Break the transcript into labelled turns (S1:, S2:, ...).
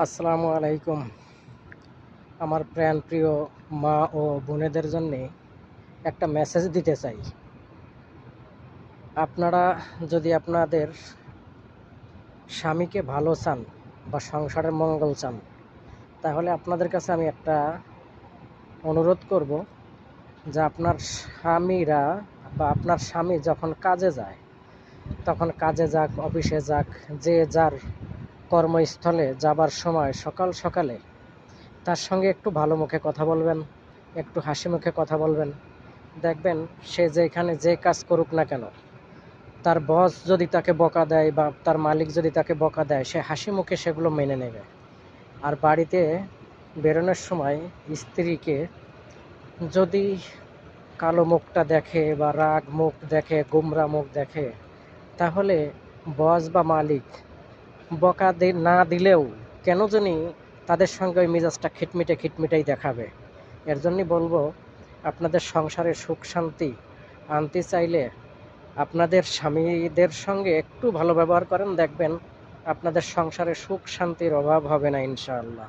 S1: আসসালামু আলাইকুম। আমার প্রাণপ্রিয় মা ও বোনেদের জন্যে একটা মেসেজ দিতে চাই। আপনারা যদি আপনাদের স্বামীকে ভালো চান বা সংসারের মঙ্গল চান, তাহলে আপনাদের কাছে আমি একটা অনুরোধ করব যে আপনার স্বামীরা বা আপনার স্বামী যখন কাজে যায়, তখন কাজে যাক, অফিসে যাক, যে যার কর্মস্থলে যাবার সময় সকাল সকালে তার সঙ্গে একটু ভালো মুখে কথা বলবেন, একটু হাসি মুখে কথা বলবেন। দেখবেন সে যেখানে যে কাজ করুক না কেন, তার বস যদি তাকে বকা দেয় বা তার মালিক যদি তাকে বকা দেয়, সে হাসি মুখে সেগুলো মেনে নেবে। আর বাড়িতে বেরোনোর সময় স্ত্রীকে যদি কালো মুখটা দেখে বা রাগ মুখ দেখে, গোমরা মুখ দেখে, তাহলে বস বা মালিক বকা না দিলেও কেন জানি তাদের সঙ্গে ওই মেজাজটা খিটমিটাই দেখাবে। এর জন্যই বলবো, আপনাদের সংসারে সুখ শান্তি আনতে চাইলে আপনাদের স্বামীদের সঙ্গে একটু ভালো ব্যবহার করেন, দেখবেন আপনাদের সংসারে সুখ শান্তির অভাব হবে না ইনশাআল্লাহ।